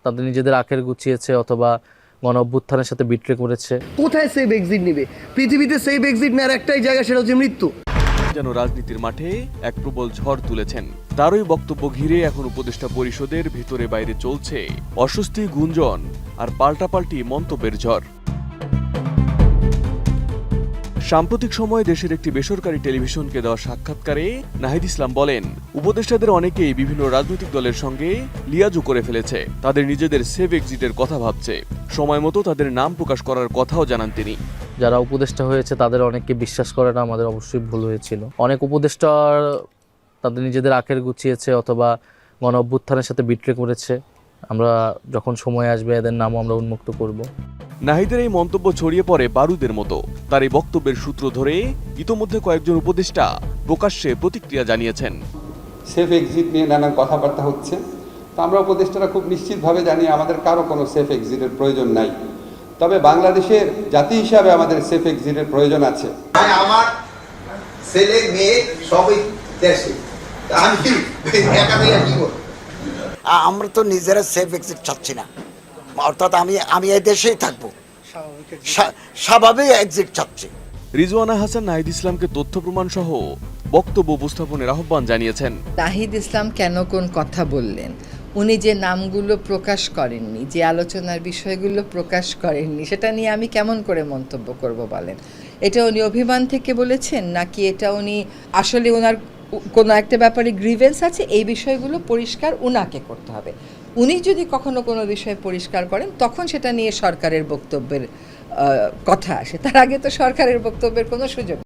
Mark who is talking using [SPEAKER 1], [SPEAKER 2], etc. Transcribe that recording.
[SPEAKER 1] তাদের নিজেদের আখের গুছিয়েছে অথবা গণ অভ্যুত্থানের সাথে বিট্রে করেছে।
[SPEAKER 2] কোথায় সেফ এক্সিট নেবে? পৃথিবীতে সেফ এক্সিট নেওয়ার একটাই জায়গা, সেটা হচ্ছে মৃত্যু।
[SPEAKER 3] যেন রাজনীতির মাঠে এক প্রবল ঝড় তুলেছেন। তারই বক্তব্য ঘিরে এখন উপদেষ্টা পরিষদের ভিতরে বাইরে চলছে অস্বস্তি, গুঞ্জন আর পাল্টাপাল্টি মন্তব্যের ঝড়। সাম্প্রতিক সময়ে দেশের একটি বেসরকারি টেলিভিশনকে দেওয়া সাক্ষাৎকারে নাহিদ ইসলাম বলেন, উপদেষ্টাদের অনেকেই বিভিন্ন রাজনৈতিক দলের সঙ্গে লিয়াজু করে ফেলেছে, তাদের নিজেদের সেফ এক্সিটের কথা ভাবছে, সময় মতো তাদের নাম প্রকাশ করার কথাও জানান তিনি।
[SPEAKER 1] যারা উপদেষ্টা হয়েছে তাদের অনেককে বিশ্বাস করাটা আমাদের অবশ্যই ভুল হয়েছিল। অনেক উপদেষ্টা তাদের নিজেদের আখের গুছিয়েছে অথবা গণ অভ্যুত্থানের সাথে বিট্রে করেছে। আমরা যখন সময় আসবে এদের নামও আমরা উন্মুক্ত করব।
[SPEAKER 3] নাহিদের এই মন্তব্য ছড়িয়ে পড়ে বারুদের মতো। তার এই বক্তব্যের সূত্র ধরে ইতোমধ্যে কয়েকজন উপদেষ্টা প্রকাশ্যে প্রতিক্রিয়া জানিয়েছেন।
[SPEAKER 4] সেফ এক্সিট নিয়ে নানান কথাবার্তা হচ্ছে, তো আমরা উপদেষ্টারা খুব নিশ্চিতভাবে জানি আমাদের কারো কোনো সেফ এক্সিটের প্রয়োজন নাই। তবে বাংলাদেশের জাতি হিসাবে আমাদের সেফ এক্সিটের প্রয়োজন আছে।
[SPEAKER 5] আমার ছেলে মেয়ে সবই দেশে, আমি একা মেয়ে কি করব?
[SPEAKER 6] আমরা তো নিজেরা সেফ এক্সিট চাচ্ছি না, অর্থাৎ আমি এই দেশেই থাকবো, স্বাভাবিক এক্সিট চাচ্ছি।
[SPEAKER 3] রিজওয়ানা হাসান নাহিদ ইসলামকে তথ্য প্রমাণ সহ বক্তব্য উপস্থাপনের আহ্বান জানিয়েছেন।
[SPEAKER 7] নাহিদ ইসলাম কেন কোন কথা বললেন, উনি যে নামগুলো প্রকাশ করেননি, যে আলোচনার বিষয়গুলো প্রকাশ করেননি, সেটা নিয়ে আমি কেমন করে মন্তব্য করব বলেন? এটা উনি অভিমান থেকে বলেছেন নাকি এটা উনি আসলে ওনার কোনো একটা ব্যাপারে গ্রিভেন্স আছে? এই বিষয়গুলো পরিষ্কার উনাকে করতে হবে। উনি যদি কখনো কোনো বিষয় পরিষ্কার করেন তখন সেটা নিয়ে সরকারের বক্তব্যের কথা আসে, তার আগে তো সরকারের বক্তব্যের কোনো সুযোগ